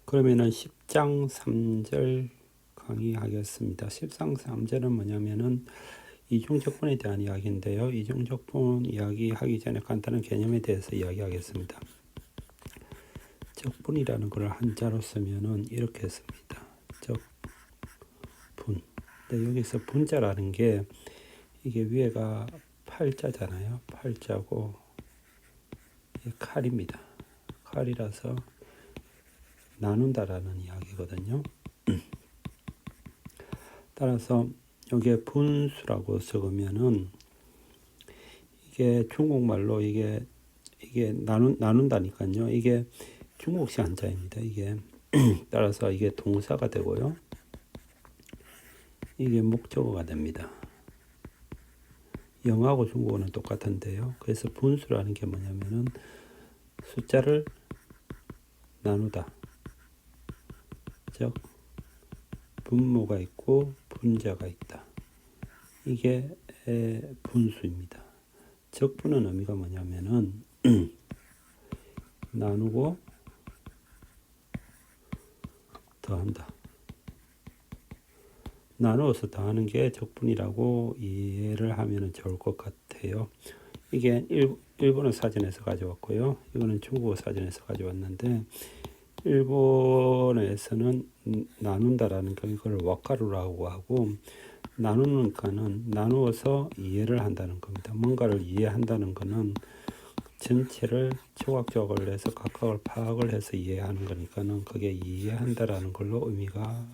그러면은 10장 3절 강의하겠습니다. 10장 3절은 뭐냐면은 이중적분에 대한 이야기인데요. 이중적분 이야기하기 전에 간단한 개념에 대해서 이야기하겠습니다. 적분이라는 걸 한자로 쓰면은 이렇게 씁니다. 적분. 근데 여기서 분자라는 게 이게 위에가 팔자잖아요. 팔자고 칼입니다. 칼이라서 나눈다라는 이야기거든요. 따라서 여기에 분수라고 적으면은 이게 중국말로 이게 나눈다니까요. 이게 중국식 한자입니다. 이게 따라서 이게 동사가 되고요. 이게 목적어가 됩니다. 영어하고 중국어는 똑같은데요. 그래서 분수라는 게 뭐냐면은 숫자를 나누다. 즉 분모가 있고 분자가 있다. 이게 분수입니다. 적분은 의미가 뭐냐면은 나누고 더한다. 나누어서 더하는 게 적분이라고 이해를 하면 좋을 것 같아요. 이게 일본어 사전에서 가져왔고요. 이거는 중국어 사전에서 가져왔는데 일본에서는 나눈다라는 거 이걸 와카루라고 하고 나누는 거는 나누어서 이해를 한다는 겁니다. 뭔가를 이해한다는 거는 전체를 조각조각을 해서 각각을 파악을 해서 이해하는 거니까는 그게 이해한다라는 걸로 의미가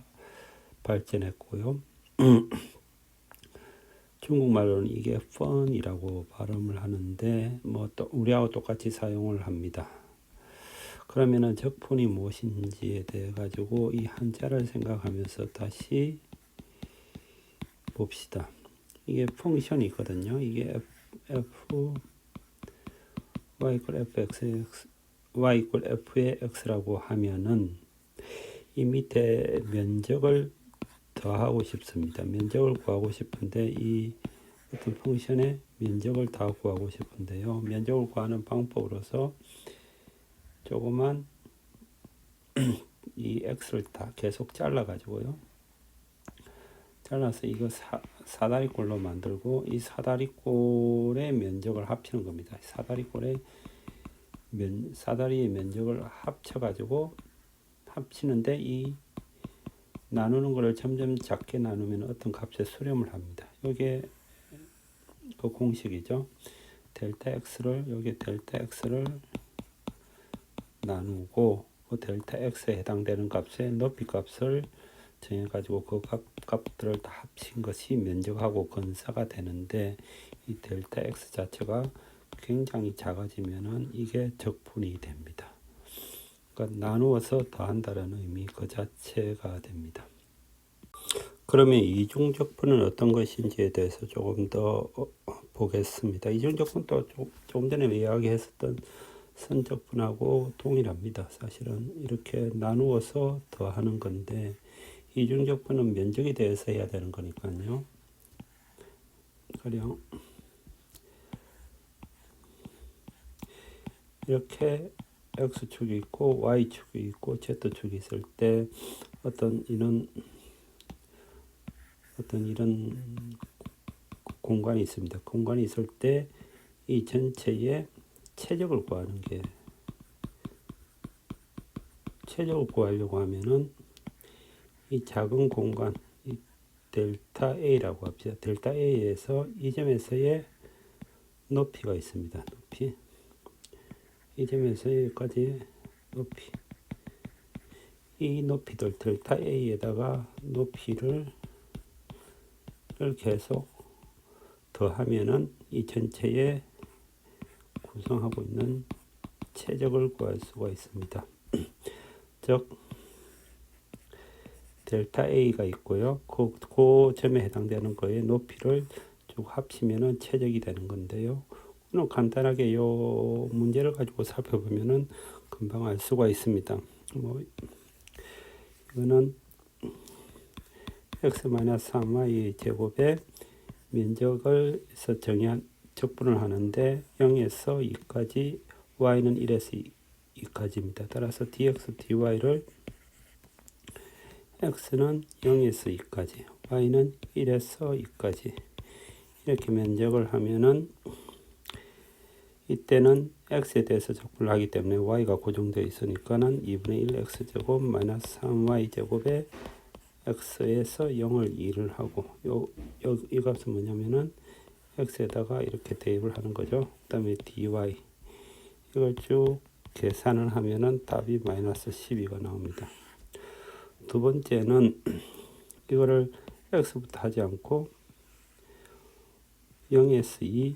발전했고요. 중국말로는 이게 펀이라고 발음을 하는데 뭐 또 우리하고 똑같이 사용을 합니다. 그러면은 적분이 무엇인지에 대해 가지고 이 한자를 생각하면서 다시 봅시다. 이게 펑션이 있거든요. 이게 f y fx y f의 x라고 하면은 이 밑에 면적을 더하고 싶습니다. 면적을 구하고 싶은데 이 어떤 펑션의 면적을 다 구하고 싶은데요. 면적을 구하는 방법으로서 조그만 이 x를 다 계속 잘라 가지고요. 잘라서 이거 사다리꼴로 만들고 이 사다리꼴의 면적을 합치는 겁니다. 사다리의 면적을 합쳐 가지고 합치는데 이 나누는 거를 점점 작게 나누면 어떤 값에 수렴을 합니다. 이게 그 공식이죠. 델타 x를 여기 델타 x를 나누고 그 델타 x에 해당되는 값의 높이 값을 정해 가지고 그 값들을 다 합친 것이 면적하고 근사가 되는데 이 델타 x 자체가 굉장히 작아지면은 이게 적분이 됩니다. 그러니까 나누어서 더한다라는 의미 그 자체가 됩니다. 그러면 이중적분은 어떤 것인지에 대해서 조금 더 보겠습니다. 이중적분도 조금 전에 이야기했었던 선적분하고 동일합니다. 사실은 이렇게 나누어서 더하는 건데 이중적분은 면적에 대해서 해야 되는 거니까요. 가령 이렇게 x축이 있고 y축이 있고 z축이 있을 때 어떤 이런 공간이 있습니다. 공간이 있을 때 이 전체의 최적을 구하는 게 최적을 구하려고 하면은 이 작은 공간 이 델타 A라고 합시다. 델타 A에서 이 점에서의 높이가 있습니다. 높이 이 점에서 여기까지 높이 이 높이들 델타 A에다가 높이를 계속 더하면은 이 전체에 구성하고 있는 최적을 구할 수가 있습니다. 즉 델타 A가 있고요. 그 점에 해당되는 거의 높이를 쭉 합치면은 최적이 되는 건데요. 오늘 간단하게 요 문제를 가지고 살펴보면은 금방 알 수가 있습니다. 뭐 이거는 x-3y 제곱의 면적을 정의한 적분을 하는데 0에서 2까지 y는 1에서 2까지입니다. 따라서 dx, dy를 x는 0에서 2까지, y는 1에서 2까지 이렇게 면적을 하면은 이때는 x에 대해서 적분을 하기 때문에 y가 고정되어 있으니까는 2분의 1 x제곱 마이너스 3y제곱에 x에서 0을 2를 하고 이 값은 뭐냐면은 x에다가 이렇게 대입을 하는 거죠. 그 다음에 dy 이걸 쭉 계산을 하면은 답이 마이너스 12가 나옵니다. 두 번째는 이거를 x부터 하지 않고 0에서 2,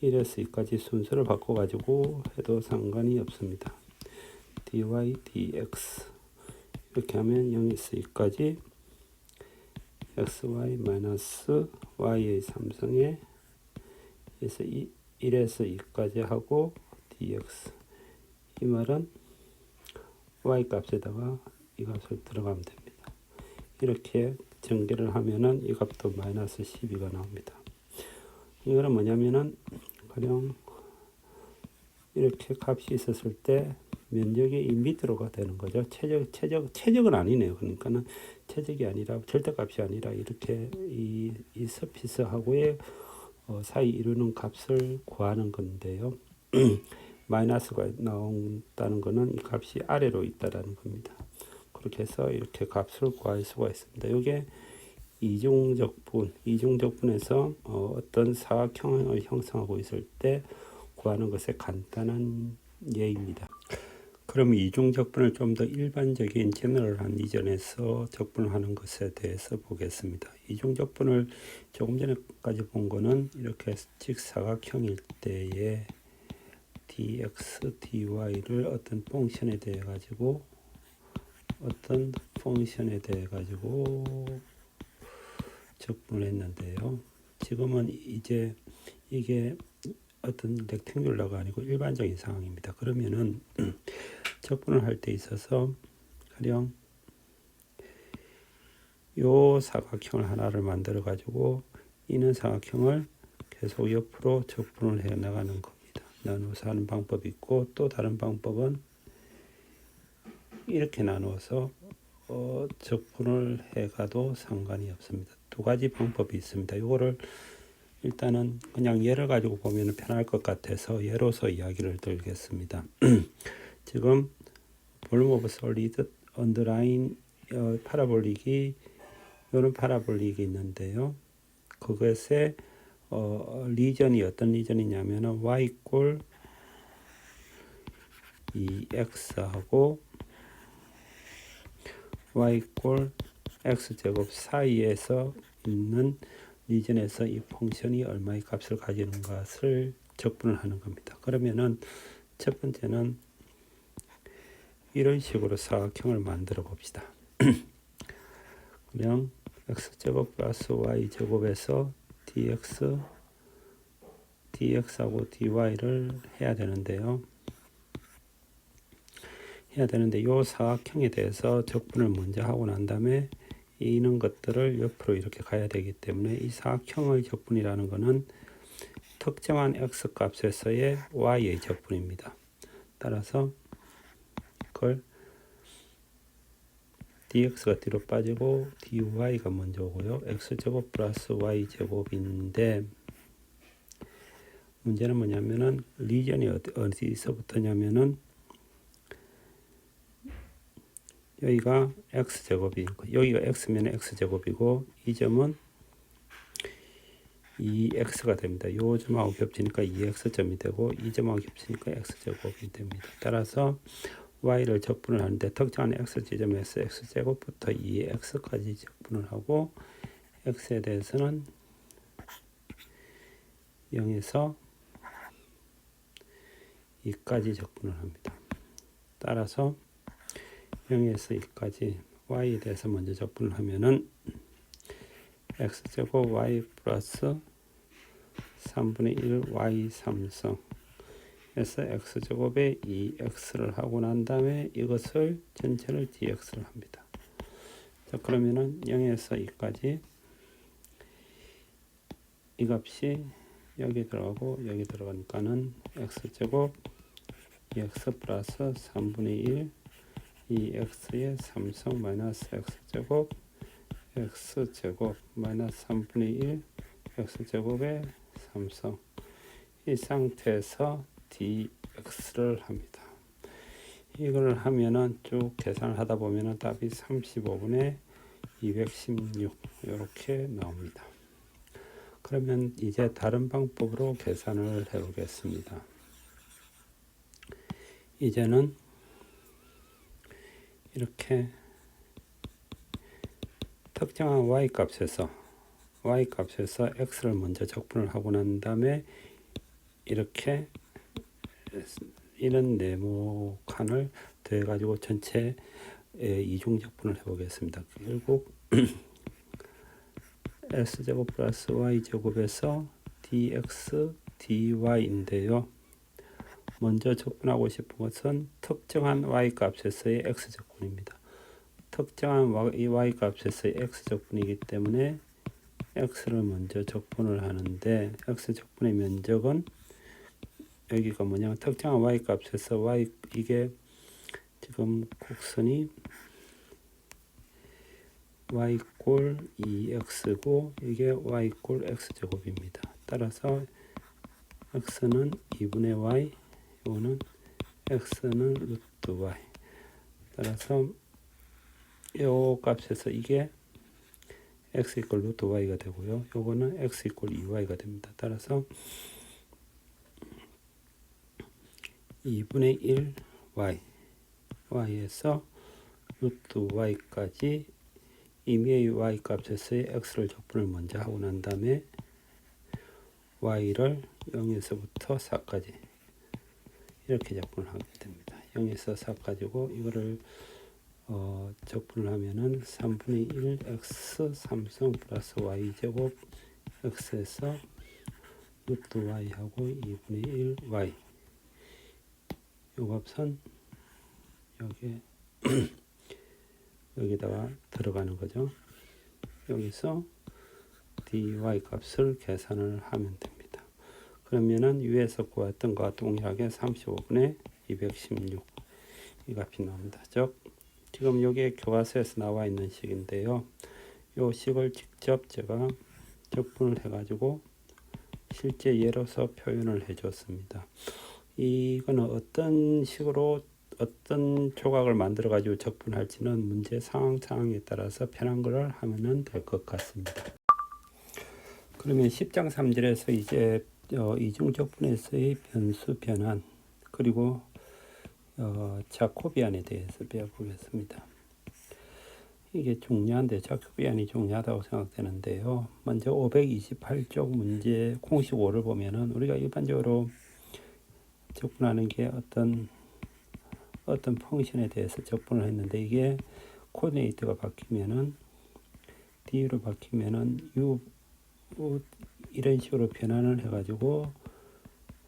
1에서 2까지 순서를 바꿔가지고 해도 상관이 없습니다. dy, dx 이렇게 하면 0에서 2까지 xy 마이너스 y의 3승에 1에서 2까지 하고 dx 이 말은 y 값에다가 이 값을 들어가면 됩니다. 이렇게 전개를 하면은 이 값도 마이너스 12가 나옵니다. 이거는 뭐냐면은 가령 이렇게 값이 있었을 때 면적이 이 밑으로가 되는 거죠. 최적은 아니네요. 그러니까는 최적이 아니라 절대값이 아니라 이렇게 이 서피스하고의 사이 이루는 값을 구하는 건데요. 마이너스가 나온다는 것은 이 값이 아래로 있다라는 겁니다. 그렇게 해서 이렇게 값을 구할 수가 있습니다. 이게 이중적분에서 어떤 사각형을 형성하고 있을 때 구하는 것의 간단한 예입니다. 그럼 이중적분을 좀 더 일반적인 제너럴한 이전에서 적분하는 것에 대해서 보겠습니다. 이중적분을 조금 전에까지 본 거는 이렇게 직사각형일 때에 dx, dy를 어떤 펑션에 대해 가지고 적분을 했는데요. 지금은 이제 이게 어떤 렉탱귤러가 아니고 일반적인 상황입니다. 그러면은 적분을 할 때 있어서 가령 요 사각형을 하나를 만들어 가지고 이는 사각형을 계속 옆으로 적분을 해 나가는 겁니다. 나누어서 하는 방법이 있고 또 다른 방법은 이렇게 나누어서 적분을 해가도 상관이 없습니다. 두 가지 방법이 있습니다. 이거를 일단은 그냥 예를 가지고 보면 편할 것 같아서 예로서 이야기를 드리겠습니다. 지금 볼륨 오브 솔리드 언더라인 파라볼릭이 이런 파라볼릭이 있는데요. 그것의 리전이 어떤 리전이냐면은 y 꼴 2x하고 y 꼴 x제곱 사이에서 있는 리전에서 이 펑션이 얼마의 값을 가지는 것을 적분을 하는 겁니다. 그러면은 첫 번째는 이런 식으로 사각형을 만들어 봅시다. 그냥 x제곱 플러스 y제곱에서 dx하고 dy를 해야 되는데 이 사각형에 대해서 적분을 먼저 하고 난 다음에 이는 것들을 옆으로 이렇게 가야 되기 때문에 이 사각형의 적분이라는 것은 특정한 x 값에서의 y의 적분입니다. 따라서 그걸 dx가 뒤로 빠지고 dy가 먼저 오고요. x제곱 플러스 y제곱인데 문제는 뭐냐면은 리전이 어디서부터냐면은 여기가 x제곱이고 여기가 x면 x제곱이고 이 점은 2x가 됩니다. 이 점하고 겹치니까 2x점이 되고 이 점하고 겹치니까 x제곱이 됩니다. 따라서 y를 적분을 하는데 특정한 x지점에서 x제곱부터 2x까지 적분을 하고 x에 대해서는 0에서 2까지 적분을 합니다. 따라서 0에서 2까지 y에 대해서 먼저 적분을 하면은 x제곱 y 플러스 3분의 1 y 3승 에서 x제곱에 2x를 하고 난 다음에 이것을 전체를 dx를 합니다. 자, 그러면은 0에서 2까지 이 값이 여기 들어가고 여기 들어가니까는 x제곱 2x 플러스 3분의 1 2x의 3승 마이너스 x제곱 x제곱 마이너스 3분의 1 x제곱의 3승. 이 상태에서 dx를 합니다. 이걸 하면은 쭉 계산을 하다 보면은 답이 35분의 216 이렇게 나옵니다. 그러면 이제 다른 방법으로 계산을 해 보겠습니다. 이제는 이렇게 특정한 y값에서 x를 먼저 적분을 하고 난 다음에 이렇게 이런 네모칸을 더해 가지고 전체 이중 적분을 해 보겠습니다. 결국 x제곱 플러스 y제곱에서 dx dy인데요. 먼저 적분하고 싶은 것은 특정한 y값에서의 x적분입니다. 특정한 y값에서의 x적분이기 때문에 x를 먼저 적분을 하는데 x적분의 면적은 여기가 뭐냐면 특정한 y값에서 이게 지금 곡선이 y꼴 2x고 이게 y꼴 x제곱입니다. 따라서 x는 2분의 y, 이거는 x는 루트 y. 따라서 이 값에서 이게 x 이퀄 루트 y가 되고요. 요거는 x 이퀄 2y가 됩니다. 따라서 2분의 1 y에서 루트 y까지 임의의 y 값에서의 x를 적분을 먼저 하고 난 다음에 y를 0에서부터 4까지 이렇게 적분을 하게 됩니다. 0에서 4까지고 이거를 적분을 하면은 3분의 1 x 3승 플러스 y제곱 x에서 루트 y하고 2분의 1 y 요 값은 여기다가 들어가는 거죠. 여기서 dy 값을 계산을 하면 됩니다. 그러면은 위에서 구했던 것과 동일하게 35분의 216 이 값이 나옵니다. 즉 지금 여기에 교과서에서 나와 있는 식인데요. 이 식을 직접 제가 적분을 해가지고 실제 예로서 표현을 해줬습니다. 이거는 어떤 식으로 어떤 조각을 만들어 가지고 적분할지는 문제 상황에 따라서 편한 걸 하면 될 것 같습니다. 그러면 10장 3절에서 이제 이중 적분에서의 변수 변환 그리고 자코비안에 대해서 배워보겠습니다. 이게 중요한데 자코비안이 중요하다고 생각되는데요. 먼저 528쪽 문제 공식 5를 보면은 우리가 일반적으로 적분하는 게 어떤 펑션에 대해서 적분을 했는데 이게 코디네이터가 바뀌면은 d로 바뀌면은 u 이런 식으로 변환을 해가지고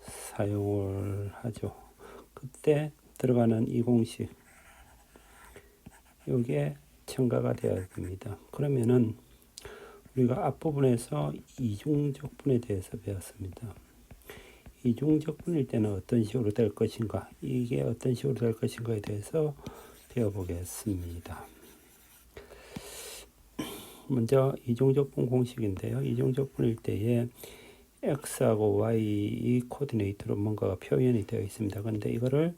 사용을 하죠. 그때 들어가는 이 공식 이게 첨가가 되어야 됩니다. 그러면은 우리가 앞부분에서 이중적분에 대해서 배웠습니다. 이중적분일 때는 어떤 식으로 될 것인가, 이게 어떤 식으로 될 것인가에 대해서 배워보겠습니다. 먼저 이중적분 공식인데요. 이중적분일 때에 x하고 y 이 코디네이터로 뭔가가 표현이 되어 있습니다. 그런데 이거를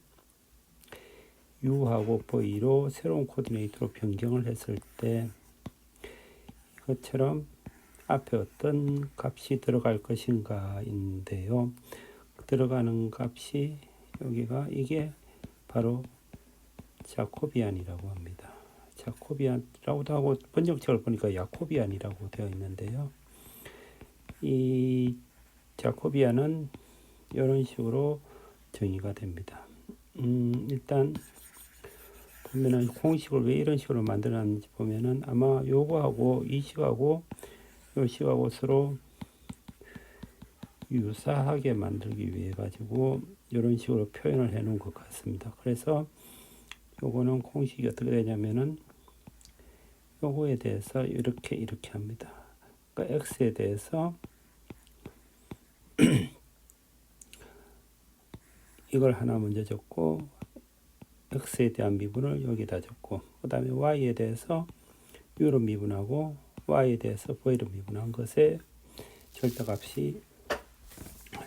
u하고 v로 새로운 코디네이터로 변경을 했을 때 이것처럼 앞에 어떤 값이 들어갈 것인가인데요. 들어가는 값이 여기가 이게 바로 자코비안이라고 합니다. 자코비안이라고도 하고 번역책을 보니까 야코비안이라고 되어 있는데요. 이 자코비안은 이런 식으로 정의가 됩니다. 일단 보면은 공식을 왜 이런 식으로 만들었는지 보면은 아마 요거하고 이 식하고 요 식하고 서로 유사하게 만들기 위해 가지고 이런 식으로 표현을 해 놓은 것 같습니다. 그래서 요거는 공식이 어떻게 되냐면은 요거에 대해서 이렇게 합니다. 그러니까 x에 대해서 이걸 하나 먼저 적고 x에 대한 미분을 여기다 적고 그 다음에 y에 대해서 u로 미분하고 y에 대해서 v로 미분한 것의 절대값이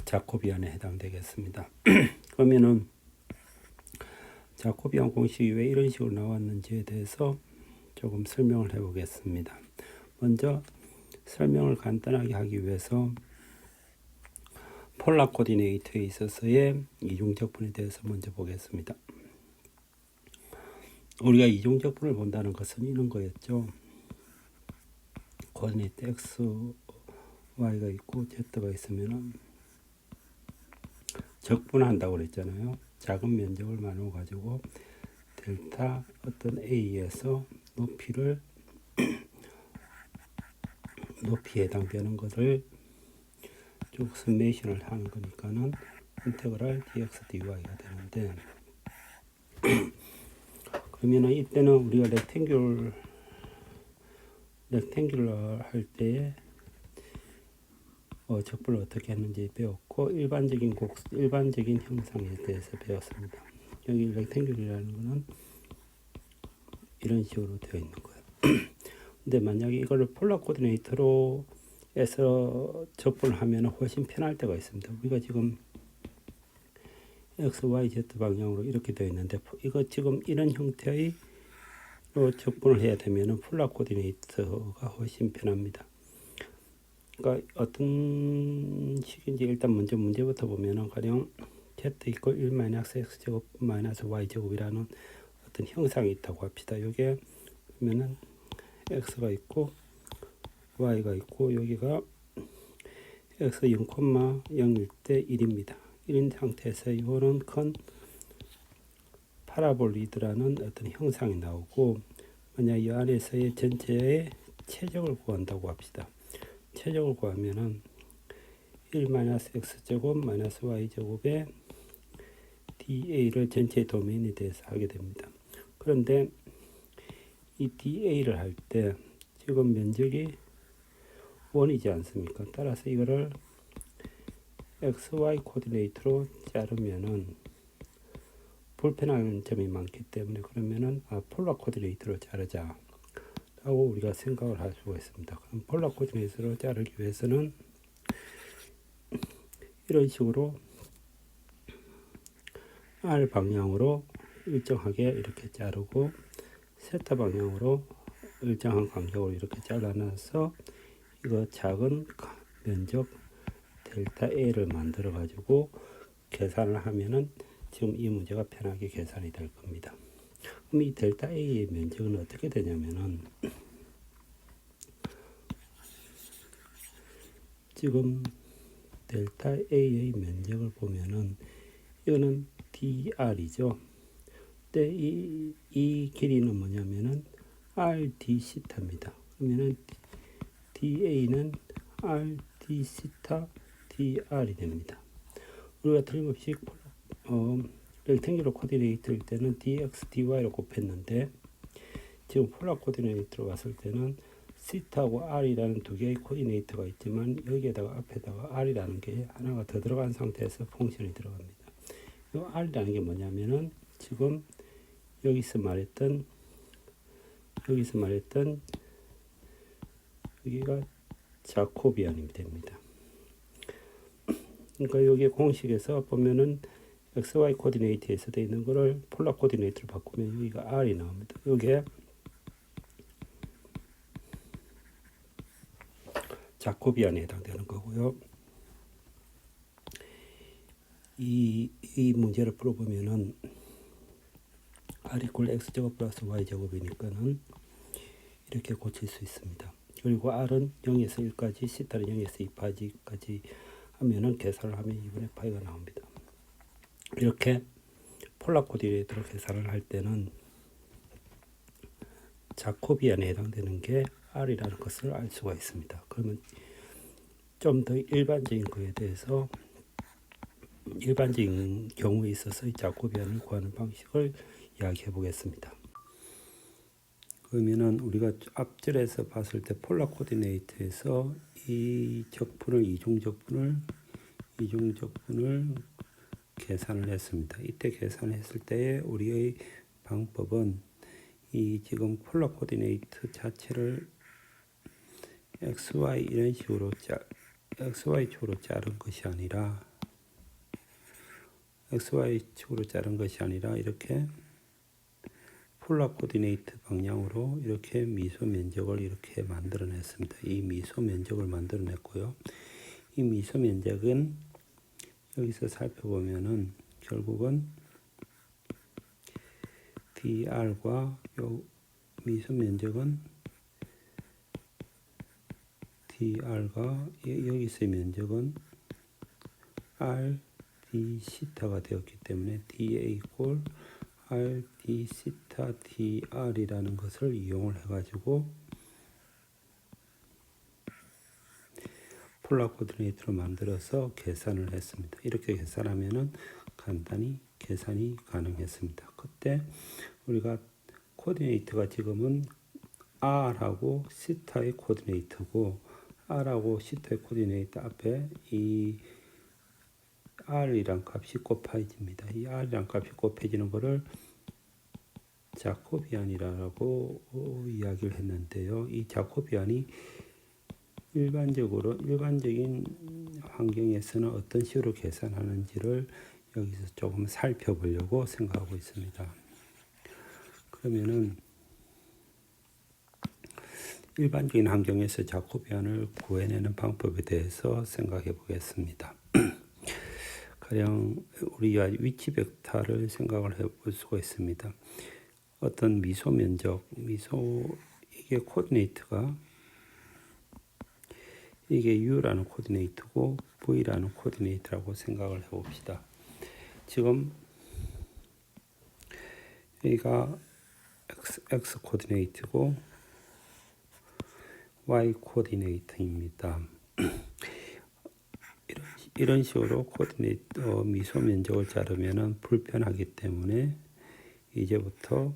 자코비안에 해당되겠습니다. 그러면은 자코비안 공식이 왜 이런 식으로 나왔는지에 대해서 조금 설명을 해보겠습니다. 먼저 설명을 간단하게 하기 위해서 폴라 코디네이터에 있어서의 이중적분에 대해서 먼저 보겠습니다. 우리가 이중적분을 본다는 것은 이런 거였죠. 코디네이터 x, y가 있고 z가 있으면 적분한다고 그랬잖아요. 작은 면적을 나누어 가지고 델타 어떤 a에서 높이에 해당되는 것을 쭉 서메이션을 하는 거니까는 인테그랄 dx dy가 되는데 그러면은 이때는 우리가 렉탱귤러 할 때에 적분을 어떻게 했는지 배웠고 일반적인 형상에 대해서 배웠습니다. 여기 렉탱귤이라는 거는 이런 식으로 되어 있는 거예요. 근데 만약에 이거를 폴라 코디네이터로 해서 적분을 하면 훨씬 편할 때가 있습니다. 우리가 지금 x, y, z 방향으로 이렇게 되어 있는데 이거 지금 이런 형태의 적분을 해야 되면 폴라 코디네이터가 훨씬 편합니다. 그러니까 어떤 식인지 일단 먼저 문제부터 보면은 가령 z 이퀄 1 마이너스 x 제곱 마이너스 y 제곱이라는 어떤 형상이 있다고 합시다. 여기에 보면은 x가 있고 y가 있고 여기가 x 0,0일 때 1입니다. 1인 상태에서 이거는 큰 파라볼리드라는 어떤 형상이 나오고 만약 이 안에서의 전체의 최적을 구한다고 합시다. 최적을 구하면은 1 마이너스 x제곱 마이너스 y제곱에 dA를 전체 도메인에 대해서 하게 됩니다. 그런데 이 dA를 할 때 지금 면적이 1이지 않습니까? 따라서 이거를 XY 코디네이터로 자르면은 불편한 점이 많기 때문에 그러면은 폴라 코디네이터로 자르자 라고 우리가 생각을 할 수가 있습니다. 그럼 폴라 코디네이터로 자르기 위해서는 이런 식으로 R 방향으로 일정하게 이렇게 자르고 세타 방향으로 일정한 간격으로 이렇게 잘라놔서 이거 작은 면적 델타 A를 만들어 가지고 계산을 하면은 지금 이 문제가 편하게 계산이 될 겁니다. 그럼 이 델타 A의 면적은 어떻게 되냐면은 지금 델타 A의 면적을 보면은 이거는 dr이죠. 근데 이 길이는 뭐냐면은 rd 시타입니다. 그러면은 da는 rd 시타 dr이 됩니다. 우리가 틀림없이 렉탱귤러 코디네이터일 때는 dx dy로 곱했는데 지금 폴라 코디네이터로 갔을 때는 시타하고 r이라는 두 개의 코디네이터가 있지만 여기에다가 앞에다가 r이라는 게 하나가 더 들어간 상태에서 펑션이 들어갑니다. 이 r이라는 게 뭐냐면은 지금 여기서 말했던 여기가 자코비안이 됩니다. 그러니까 여기 공식에서 보면은 XY 코디네이트에서 되어 있는 거를 폴라 코디네이트로 바꾸면 여기가 R이 나옵니다. 여기에 자코비안에 해당되는 거고요. 이 문제를 풀어보면은 R 이퀄 X제곱 플러스 Y제곱이니까는 이렇게 고칠 수 있습니다. 그리고 R은 0에서 1까지, 시타는 0에서 2파지까지 하면은 계산을 하면 2분의 파이가 나옵니다. 이렇게 폴라 코디네이터로 계산을 할 때는 자코비안에 해당되는 게 R이라는 것을 알 수가 있습니다. 그러면 좀 더 일반적인 거에 대해서 일반적인 경우에 있어서 이 자코비안을 구하는 방식을 이야기해 보겠습니다. 그러면은 우리가 앞절에서 봤을 때 폴라 코디네이터에서 이 적분을 이중적분을 계산을 했습니다. 이때 계산했을 때의 우리의 방법은 이 지금 폴라 코디네이트 자체를 XY 이런 식으로 XY 축으로 자른 것이 아니라 이렇게 폴라 코디네이트 방향으로 이렇게 미소 면적을 이렇게 만들어냈습니다. 이 미소 면적을 만들어냈고요. 이 미소 면적은 여기서 살펴보면은 결국은 dr과 요 미소 면적은 dr과 여기서의 면적은 r d 시타가 되었기 때문에 dA 꼴 r d 시타 dr이라는 것을 이용을 해가지고 폴라 코디네이트로 만들어서 계산을 했습니다. 이렇게 계산하면은 간단히 계산이 가능했습니다. 그때 우리가 코디네이트가 지금은 r하고 시타의 코디네이트고 r하고 시타의 코디네이트 앞에 이 r이란 값이 곱해집니다. 이 r이란 값이 곱해지는 것을 자코비안이라고 이야기를 했는데요. 이 자코비안이 일반적인 환경에서는 어떤 식으로 계산하는지를 여기서 조금 살펴보려고 생각하고 있습니다. 그러면은 일반적인 환경에서 자코비안을 구해내는 방법에 대해서 생각해 보겠습니다. 가령 우리가 위치 벡터를 생각을 해볼 수가 있습니다. 어떤 미소 면적, 이게 코디네이트가 이게 U라는 코디네이트고 V라는 코디네이트라고 생각을 해봅시다. 지금 여기가 X 코디네이트고 Y 코디네이트입니다. 이런 식으로 코디네이트 미소 면적을 자르면은 불편하기 때문에 이제부터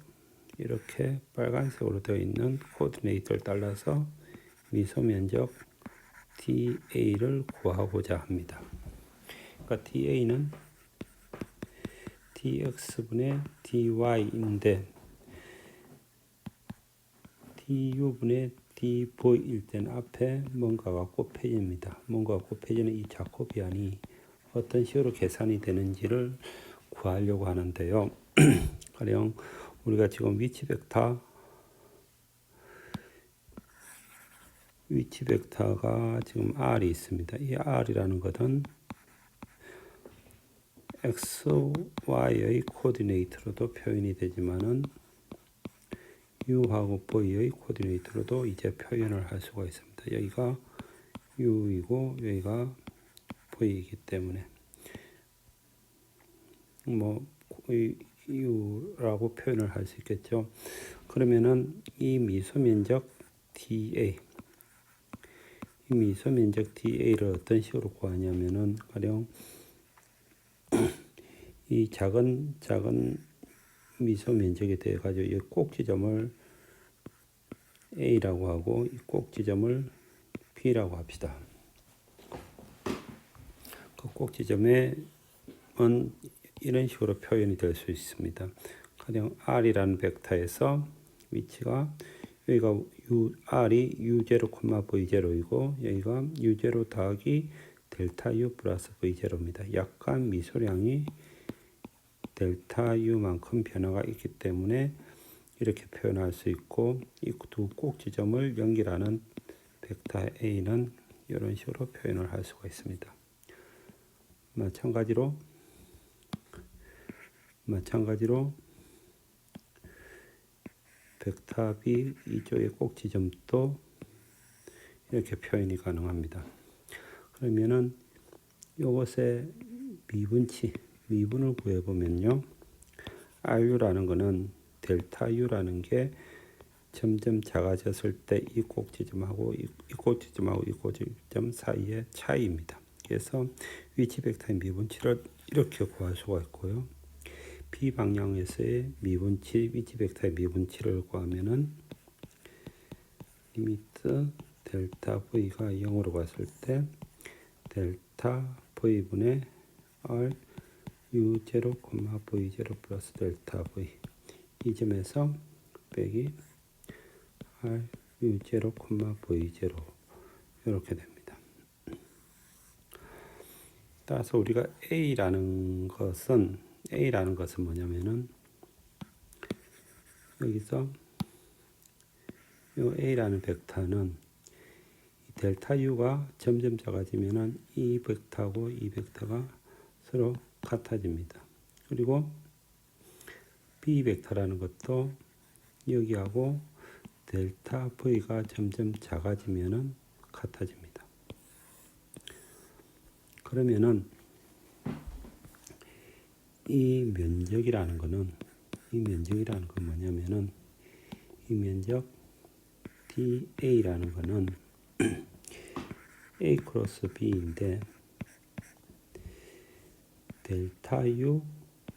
이렇게 빨간색으로 되어 있는 코디네이트를 따라서 미소 면적 DA를 구하고자 합니다. 그러니까 DA는 DX분의 DY인데 DU분의 DV일 때는 앞에 뭔가가 곱해집니다. 뭔가가 곱해지는 이 자코비안이 어떤 식으로 계산이 되는지를 구하려고 하는데요. 가령 우리가 지금 위치 벡터가 지금 R이 있습니다. 이 R이라는 것은 X, Y의 코디네이트로도 표현이 되지만은 U하고 V의 코디네이트로도 이제 표현을 할 수가 있습니다. 여기가 U이고 여기가 V이기 때문에 U라고 표현을 할 수 있겠죠. 그러면은 이 미소 면적 DA, 이 미소 면적 DA를 어떤 식으로 구하냐면은 가령 이 작은 미소 면적에 대해 가지고 이 꼭지점을 A라고 하고 이 꼭지점을 B라고 합시다. 그 꼭지점은 이런 식으로 표현이 될 수 있습니다. 가령 R이라는 벡터에서 위치가 여기가 R이 U0, V0이고 여기가 U0 더하기 델타 U 플러스 V0입니다. 약간 미소량이 델타 U만큼 변화가 있기 때문에 이렇게 표현할 수 있고 이 두 꼭지점을 연결하는 벡터 A는 이런 식으로 표현을 할 수가 있습니다. 마찬가지로 벡터 B 이쪽의 꼭지점도 이렇게 표현이 가능합니다. 그러면은 이것의 미분을 구해보면요. RU라는 것은 델타 U라는 게 점점 작아졌을 때 이 꼭지점하고 이 꼭지점 사이의 차이입니다. 그래서 위치 벡터의 미분치를 이렇게 구할 수가 있고요. B 방향에서의 위치 벡터의 미분치를 구하면은 리미트 델타 V가 0으로 갔을 때 델타 V분의 R u0, v0 플러스 델타 v 이 점에서 빼기 r u0, v0 이렇게 됩니다. 따라서 우리가 A라는 것은 뭐냐면은 여기서 이 A라는 벡터는 이 델타 U가 점점 작아지면은 이 벡터하고 이 벡터가 서로 같아집니다. 그리고 B 벡터라는 것도 여기하고 델타 V가 점점 작아지면은 같아집니다. 그러면은 이 면적이라는 건 뭐냐면은 이 면적 dA라는 거는 A 크로스 B인데 델타 U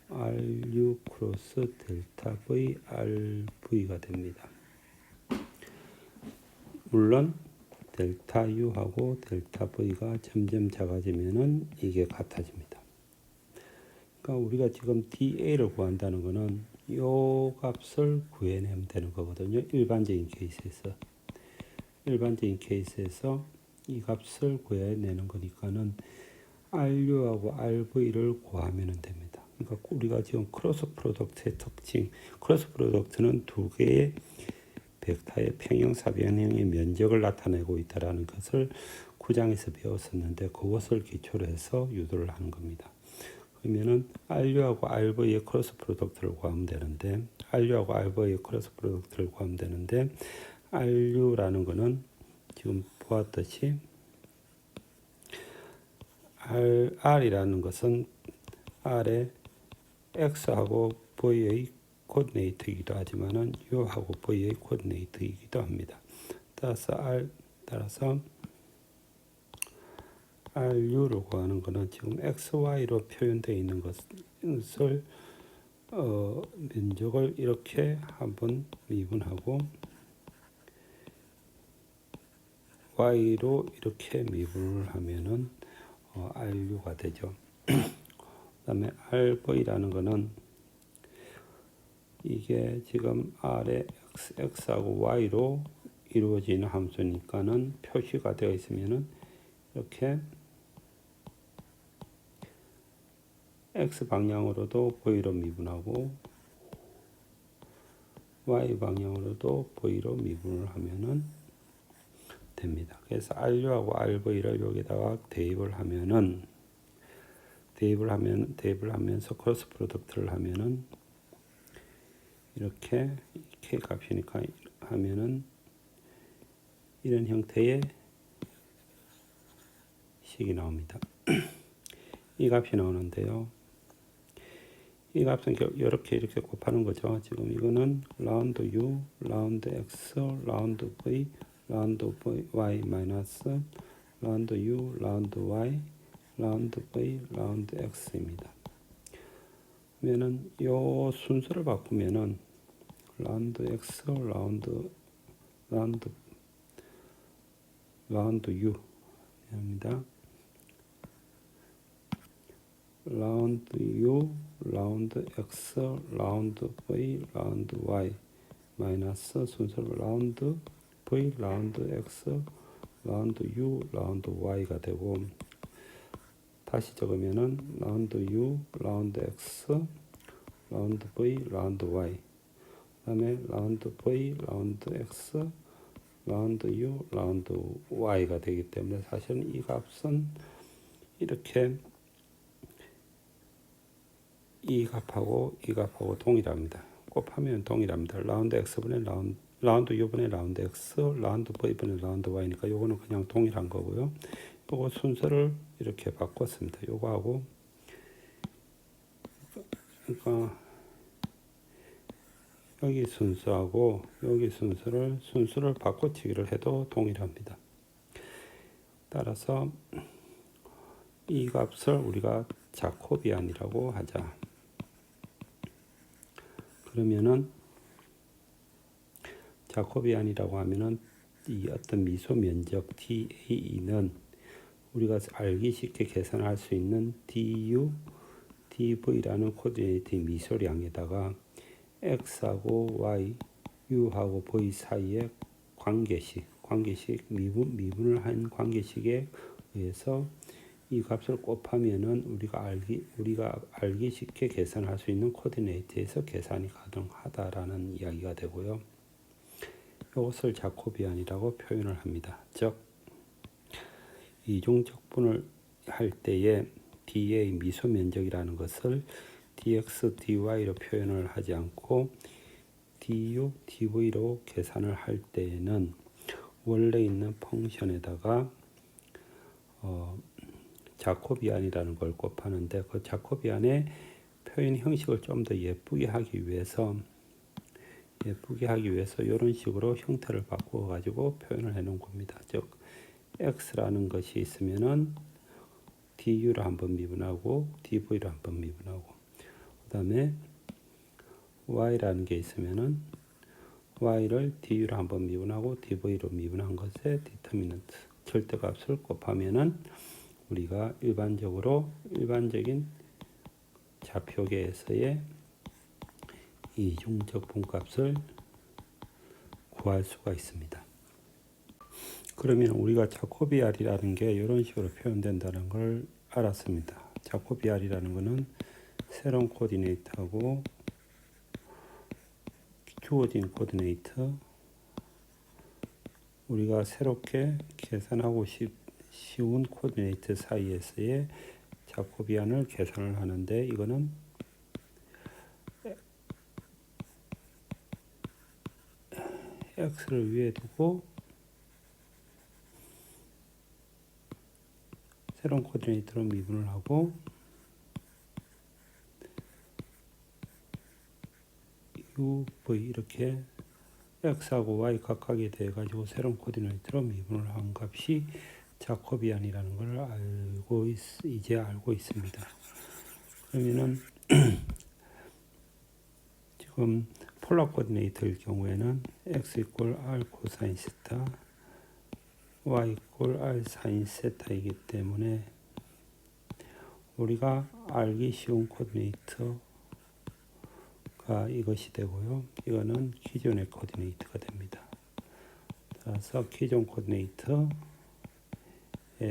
RU 크로스 델타 V RV가 됩니다. 물론 델타 U하고 델타 V가 점점 작아지면은 이게 같아집니다. 그러니까 우리가 지금 dA를 구한다는 것은 이 값을 구해내면 되는 거거든요. 일반적인 케이스에서 이 값을 구해내는 거니까는 RU하고 RV를 구하면 됩니다. 그러니까 우리가 지금 크로스 프로덕트의 특징, 크로스 프로덕트는 두 개의 벡터의 평형사변형의 면적을 나타내고 있다는 것을 9장에서 배웠었는데 그것을 기초로 해서 유도를 하는 겁니다. 그러면은 RU하고 RV의 크로스 프로덕트를 구하면 되는데 RU라는 거는 지금 보았듯이 R이라는 것은 R의 X하고 V의 코디네이트이기도 하지만은 U하고 V의 코디네이트이기도 합니다. 따라서 RU를 구하는 것은 지금 XY로 표현되어 있는 것을 면적을 이렇게 한번 미분하고 Y로 이렇게 미분을 하면은 RU가 되죠. 그다음에 RV라는 것은 이게 지금 R의 X하고 Y로 이루어지는 함수니까는 표시가 되어 있으면은 이렇게 X 방향으로도 V로 미분하고 Y 방향으로도 V로 미분을 하면은 됩니다. 그래서 RU하고 RV를 여기다가 대입을 하면서 크로스 프로덕트를 하면은 이렇게 K 값이니까 하면은 이런 형태의 식이 나옵니다. 이 값이 나오는데요. 이 값은 이렇게 곱하는 거죠. 지금 이거는 라운드 U, 라운드 X, 라운드 V, 라운드 Y 마이너스 라운드 U, 라운드 Y, 라운드 V, 라운드 X입니다. 그러면은 요 순서를 바꾸면은 라운드 X, 라운드 U 입니다. 라운드 U, 라운드 X, 라운드 V, 라운드 Y 마이너스 순서로 라운드 V, 라운드 X, 라운드 U, 라운드 Y가 되고 다시 적으면은 라운드 U, 라운드 X, 라운드 V, 라운드 Y 그다음에 라운드 V, 라운드 X, 라운드 U, 라운드 Y가 되기 때문에 사실은 이 값은 이렇게 이 값하고 동일합니다. 곱하면 동일합니다. 라운드 X분의 라운드 U분의 라운드 X, 라운드 V분의 라운드 Y니까 요거는 그냥 동일한 거고요. 요거 순서를 이렇게 바꿨습니다. 요거하고 그러니까 여기 순서하고 여기 순서를 바꿔치기를 해도 동일합니다. 따라서 이 값을 우리가 자코비안이라고 하자. 그러면은 자코비안이라고 하면은 이 어떤 미소 면적 DA는 우리가 알기 쉽게 계산할 수 있는 DU, dv라는 코디네이트 미소량에다가 x하고 y, u하고 v 사이의 관계식 미분을 한 관계식에 의해서 이 값을 곱하면은 우리가 알기 쉽게 계산할 수 있는 코디네이트에서 계산이 가능하다라는 이야기가 되고요. 이것을 자코비안이라고 표현을 합니다. 즉 이중적분을 할 때에 d의 미소 면적이라는 것을 dx, dy로 표현을 하지 않고 du, dv로 계산을 할 때에는 원래 있는 펑션에다가 자코비안이라는 걸 곱하는데 그 자코비안의 표현 형식을 좀 더 예쁘게 하기 위해서 이런 식으로 형태를 바꾸어 가지고 표현을 해 놓은 겁니다. 즉 x라는 것이 있으면은 du를 한번 미분하고 dv를 한번 미분하고 그다음에 y라는 게 있으면은 y를 du로 한번 미분하고 dv로 미분한 것의 디터미넌트 절대값을 곱하면은 우리가 일반적인 좌표계에서의 이중적분값을 구할 수가 있습니다. 그러면 우리가 자코비알이라는 게 이런 식으로 표현된다는 걸 알았습니다. 자코비알이라는 것은 새로운 코디네이트하고 주어진 코디네이트 우리가 새롭게 계산하고 쉬운 코디네이트 사이에서의 자코비안을 계산을 하는데 이거는 x를 위에 두고 새로운 코디네이트로 미분을 하고 u, v 이렇게 x하고 y 각각에 대해 가지고 새로운 코디네이트로 미분을 한 값이 자코비안이라는 걸 이제 알고 있습니다. 그러면은 지금 폴라 코디네이트일 경우에는 x 이퀄 r 코사인 세타, y 이퀄 r 사인 세타이기 때문에 우리가 알기 쉬운 코디네이트가 이것이 되고요. 이거는 기존의 코디네이트가 됩니다. 따라서 기존 코디네이트에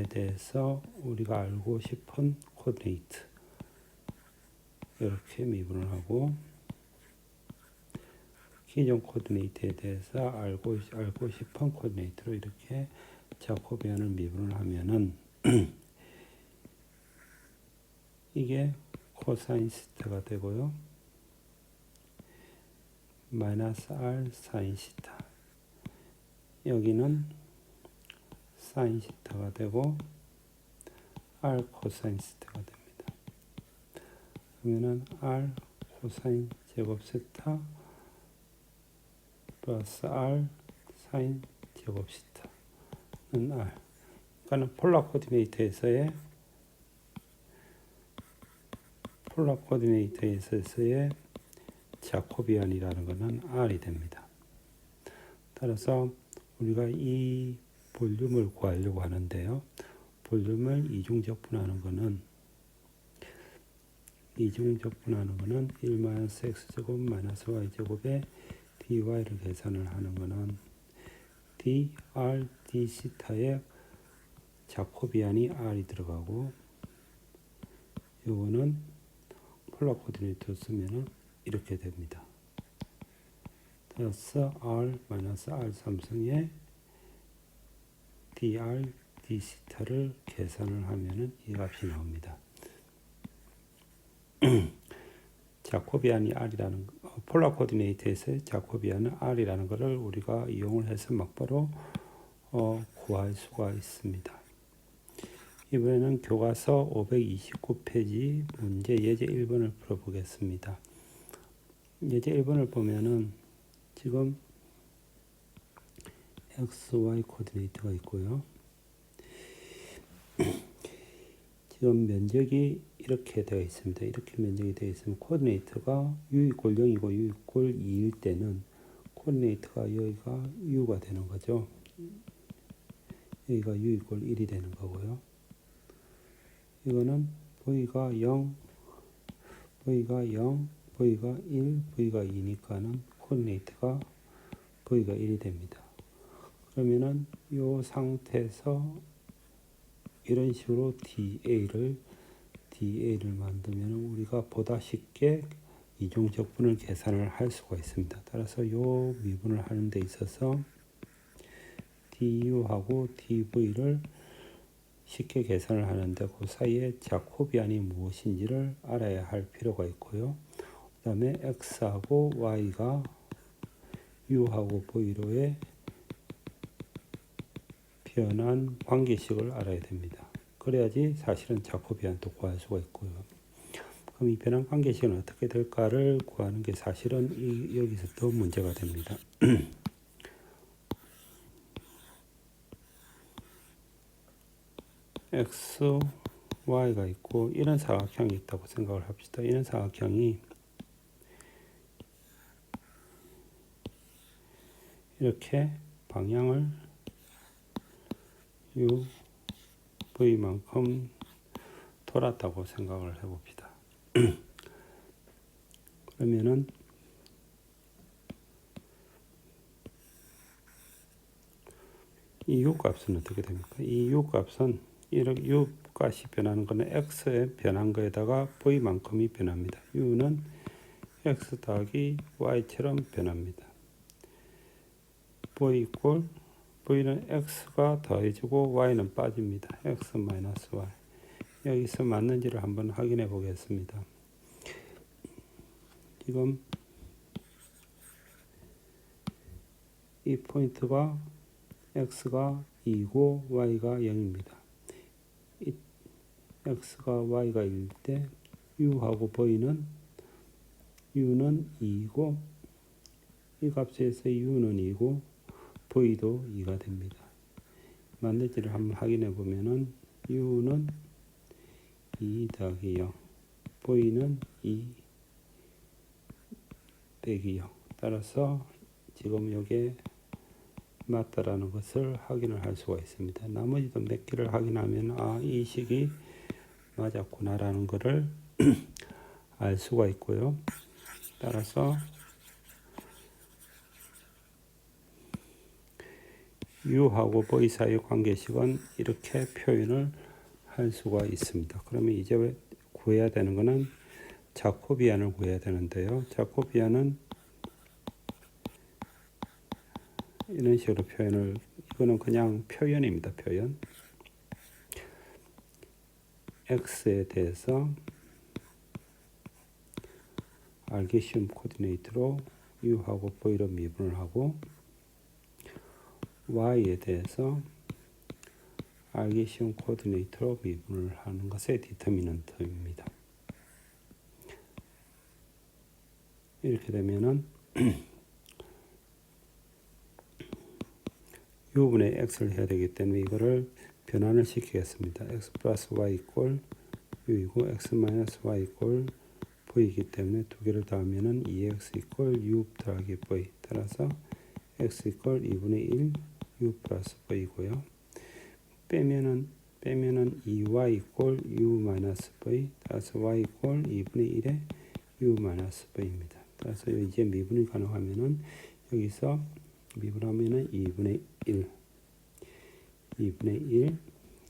대해서 우리가 알고 싶은 코디네이트 이렇게 미분을 하고 기존 코디네이트에 대해서 알고 싶은 코디네이트로 이렇게 자코비안을 미분을 하면은 이게 코사인 시타가 되고요. 마이너스 r 사인 시타 여기는 사인 시타가 되고 r 코사인 시타가 됩니다. 그러면은 r 코사인 제곱 시타 플러스 r 사인 제곱 시타는 r. 그러니까 폴라 코디네이트에서의 자코비안이라는 것은 r이 됩니다. 따라서 우리가 이 볼륨을 구하려고 하는데요. 볼륨을 이중적분하는 것은 1-x제곱 마이너스 y제곱에 dy를 계산을 하는 것은 dr, dθ의 자코비안이 r이 들어가고 요거는 폴라 코디네이트 쓰면은 이렇게 됩니다. 따라서 r 마이너스 r 삼성의 dr, dθ를 계산을 하면은 이 값이 나옵니다. 자코비안이 r이라는 폴라 코디네이트에서의 자코비안은 r이라는 것을 우리가 이용을 해서 막바로 구할 수가 있습니다. 이번에는 교과서 529페이지 문제 예제 1번을 풀어보겠습니다. 예제 1번을 보면은 지금 x, y 코디네이트가 있고요. 지금 면적이 이렇게 되어 있습니다. 이렇게 면적이 되어 있으면 코디네이트가 u 이퀄 0이고 u 이퀄 2일 때는 코디네이트가 여기가 u가 되는 거죠. 여기가 u 이퀄 1이 되는 거고요. 이거는 v가 0, v가 0, v가 1, v가 2니까는 코디네이트가 v가 1이 됩니다. 그러면은 이 상태에서 이런 식으로 DA를 만들면 우리가 보다 쉽게 이중적분을 계산을 할 수가 있습니다. 따라서 이 미분을 하는 데 있어서 DU하고 DV를 쉽게 계산을 하는데 그 사이에 자코비안이 무엇인지를 알아야 할 필요가 있고요. 그 다음에 X하고 Y가 U하고 V로의 변한 관계식을 알아야 됩니다. 그래야지 사실은 자코비안도 구할 수가 있고요. 그럼 이 변한 관계식은 어떻게 될까를 구하는 게 사실은 여기서 더 문제가 됩니다. X, Y가 있고 이런 사각형이 있다고 생각을 합시다. 이런 사각형이 이렇게 방향을 U, V만큼 돌았다고 생각을 해봅시다. 그러면은 이 U 값은 어떻게 됩니까? 이 U 값은 이렇게 U 값이 변하는 것은 X에 변한 거에다가 V만큼이 변합니다. U는 X 더하기 Y처럼 변합니다. V 이꼴 V는 X가 더해지고 Y는 빠집니다. X 마이너스 Y. 여기서 맞는지를 한번 확인해 보겠습니다. 지금 이 포인트가 X가 2고 Y가 0입니다. X가 Y가 1일 때 U하고 V는 U는 2이고 이 값에서 U는 2고 V도 2가 됩니다. 맞는지를 한번 확인해 보면은 U는 2 더하기 0, V는 2 빼기 0. 따라서 지금 이게 맞다라는 것을 확인을 할 수가 있습니다. 나머지도 몇 개를 확인하면 이 식이 맞았구나라는 것을 알 수가 있고요. 따라서 U하고 V 사이의 관계식은 이렇게 표현을 할 수가 있습니다. 그러면 이제 구해야 되는 것은 자코비안을 구해야 되는데요. 자코비안은 이런 식으로 표현을, 이거는 그냥 표현입니다. 표현. X에 대해서 알기 쉬운 코디네이트로 U하고 V로 미분을 하고 Y에 대해서 알기 쉬운 코디네이트로 미분을 하는 것의 디터미넌트입니다. 이렇게 되면은 U분의 X를 해야 되기 때문에 이거를 변환을 시키겠습니다. X 플러스 Y 이꼴 U이고 X 마이너스 Y 이꼴 V이기 때문에 두 개를 더하면은 2X 이꼴 U 더하기 V. 따라서 X 이꼴 2분의 1 U 플러스 V고요. 빼면은 2Y 이꼴 U 마이너스 V. 따라서 Y 이꼴 2분의 1에 U 마이너스 V입니다. 따라서 이제 미분이 가능하면은 여기서 미분하면은 2분의 1,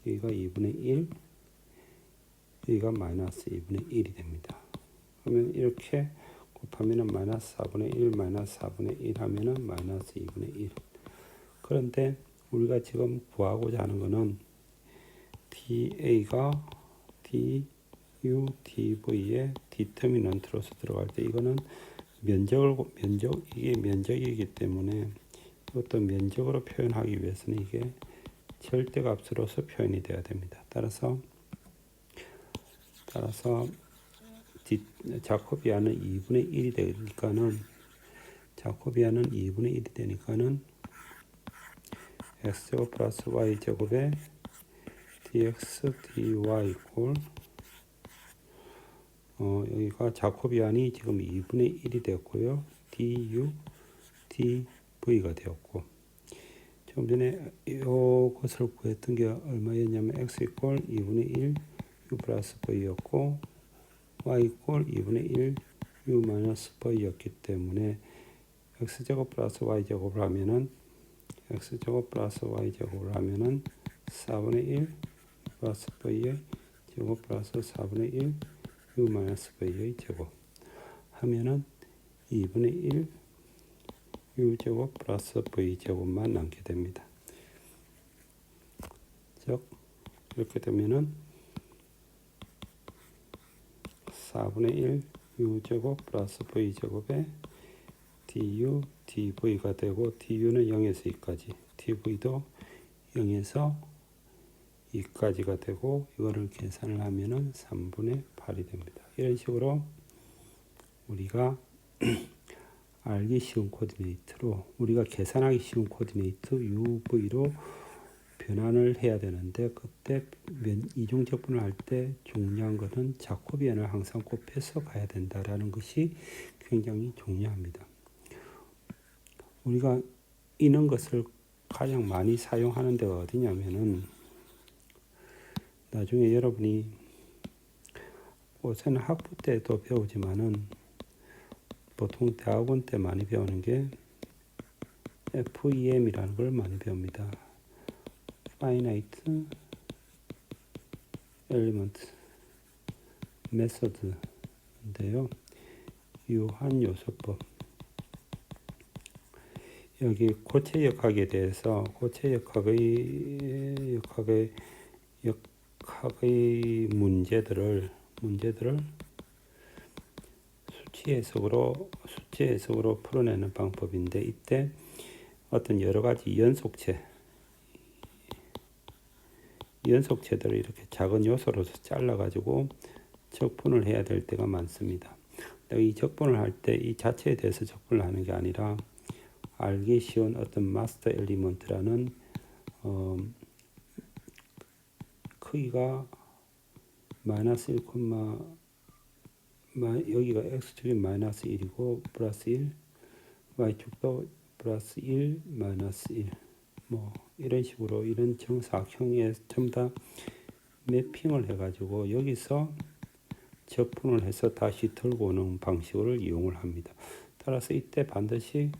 여기가 2분의 1, 여기가 마이너스 2분의 1이 됩니다. 그러면 이렇게 곱하면은 마이너스 4분의 1, 마이너스 4분의 1 하면은 마이너스 2분의 1. 그런데 우리가 지금 구하고자 하는 것은 DA가 DU, DV의 디터미넌트로서 들어갈 때 이거는 이게 면적이기 때문에 이것도 면적으로 표현하기 위해서는 이게 절대값으로서 표현이 되어야 됩니다. 따라서 자코비안은 2분의 1이 되니까는 x제곱 플러스 y제곱에 dx dy 이꼴 여기가 자코비안이 지금 2분의 1이 되었고요. du dv가 되었고 좀 전에 이것을 구했던 게 얼마였냐면 x 이꼴 2분의 1 u 플러스 v였고 y 이퀄 2분의 1 u 마이너스 v였기 때문에 x제곱 플러스 y제곱을 하면은 x제곱 플러스 y제곱을 하면은 4분의 1 플러스 v의 제곱 플러스 4분의 1 u 마이너스 v의 제곱 하면은 2분의 1 u 제곱 플러스 v 제곱만 남게 됩니다. 즉 이렇게 되면은 4분의 1 u 제곱 플러스 v 제곱에 du dv가 되고 du는 0에서 2까지 dv도 0에서 2까지가 되고 이거를 계산을 하면은 3분의 8이 됩니다. 이런 식으로 우리가 알기 쉬운 코디네이트로 우리가 계산하기 쉬운 코디네이트 UV로 변환을 해야 되는데 그때 이중적분을 할 때 중요한 것은 자코비안을 항상 곱해서 가야 된다라는 것이 굉장히 중요합니다. 우리가 이런 것을 가장 많이 사용하는 데가 어디냐면은 나중에 여러분이 우선 학부 때도 배우지만은 보통 대학원 때 많이 배우는 게 FEM이라는 걸 많이 배웁니다. Finite Element Method인데요. 유한 요소법. 여기 고체 역학에 대해서 고체 역학의 문제들을 수치 해석으로 풀어내는 방법인데 이때 어떤 여러 가지 연속체들을 이렇게 작은 요소로서 잘라가지고 적분을 해야 될 때가 많습니다. 이 적분을 할 때 이 자체에 대해서 적분을 하는 게 아니라 알기 쉬운 어떤 마스터 엘리먼트라는 크기가 마이너스 1, 여기가 x축이 마이너스 1이고 플러스 1, y축도 플러스 1, 마이너스 1 뭐 이런 식으로 이런 정사각형에 전부 다 매핑을 해가지고 여기서 적분을 해서 다시 들고 오는 방식을 이용을 합니다. 따라서 이때 반드시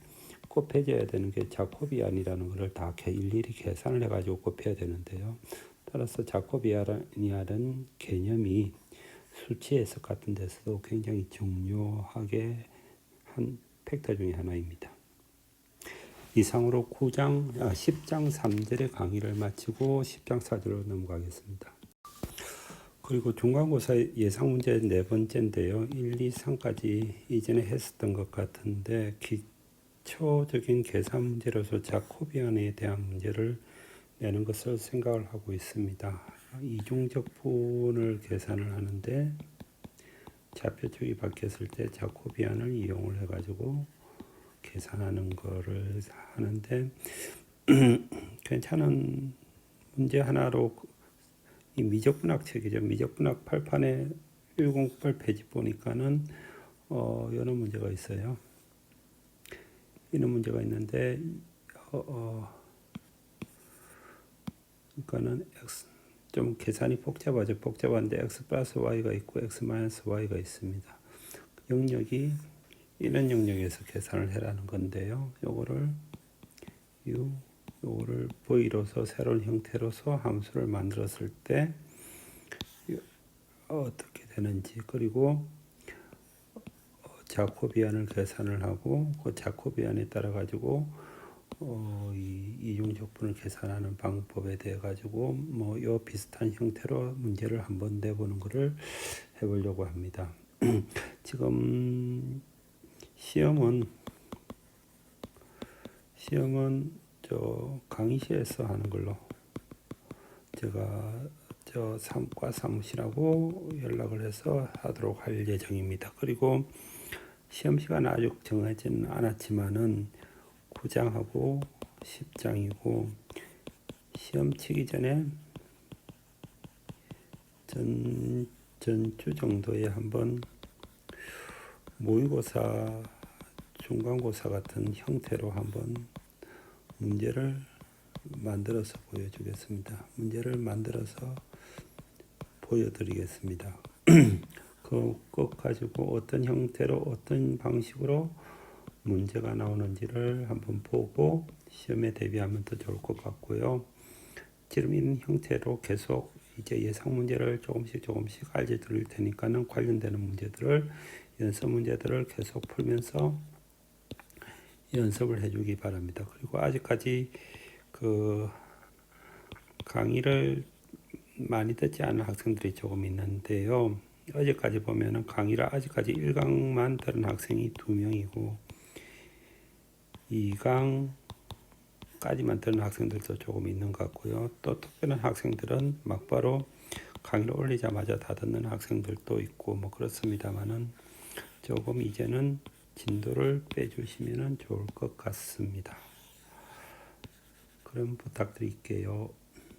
곱해져야 되는 게 자코비안이라는 것을 다 일일이 계산을 해가지고 곱해야 되는데요. 따라서 자코비안이라는 개념이 수치 해석 같은 데서도 굉장히 중요하게 한 팩터 중에 하나입니다. 이상으로 10장 3절의 강의를 마치고 10장 4절로 넘어가겠습니다. 그리고 중간고사 예상 문제 네 번째인데요. 1, 2, 3까지 이전에 했었던 것 같은데 기초적인 계산 문제로서 자코비안에 대한 문제를 내는 것을 생각을 하고 있습니다. 이중적분을 계산을 하는데 좌표축이 바뀌었을 때 자코비안을 이용을 해가지고 계산하는 거를 하는데 괜찮은 문제 하나로 이 미적분학 책이죠. 미적분학 8판에 1098 페이지 보니까는 이런 문제가 있어요. 이런 문제가 있는데 그러니까는 x 좀 계산이 복잡한데 x 플러스 y가 있고 x 마이너스 y가 있습니다. 영역이 이런 영역에서 계산을 해라는 건데요. 요거를 v로서 새로운 형태로서 함수를 만들었을 때 어떻게 되는지 그리고 자코비안을 계산을 하고 그 자코비안에 따라 가지고 이중적분을 계산하는 방법에 대해 가지고 뭐 요 비슷한 형태로 문제를 한번 내보는 것을 해보려고 합니다. 지금 시험은 저 강의실에서 하는 걸로 제가 저 과 사무실하고 연락을 해서 하도록 할 예정입니다. 그리고 시험 시간은 아직 정하지는 않았지만은 9장하고 10장이고 시험 치기 전에 전주 정도에 한번 모의고사, 중간고사 같은 형태로 한번 문제를 만들어서 보여주겠습니다. 문제를 만들어서 보여드리겠습니다. 그것 가지고 어떤 형태로 어떤 방식으로 문제가 나오는지를 한번 보고 시험에 대비하면 더 좋을 것 같고요. 지금 있는 형태로 계속 이제 예상 문제를 조금씩 알려드릴 테니까는 관련되는 문제들을 연습 문제들을 계속 풀면서 연습을 해주기 바랍니다. 그리고 아직까지 그 강의를 많이 듣지 않은 학생들이 조금 있는데요. 어제까지 보면은 강의를 아직까지 1강만 들은 학생이 2명이고 2강까지만 들은 학생들도 조금 있는 것 같고요. 또 특별한 학생들은 막바로 강의를 올리자마자 다 듣는 학생들도 있고 뭐 그렇습니다만은 조금 이제는 진도를 빼주시면 좋을 것 같습니다. 그럼 부탁드릴게요.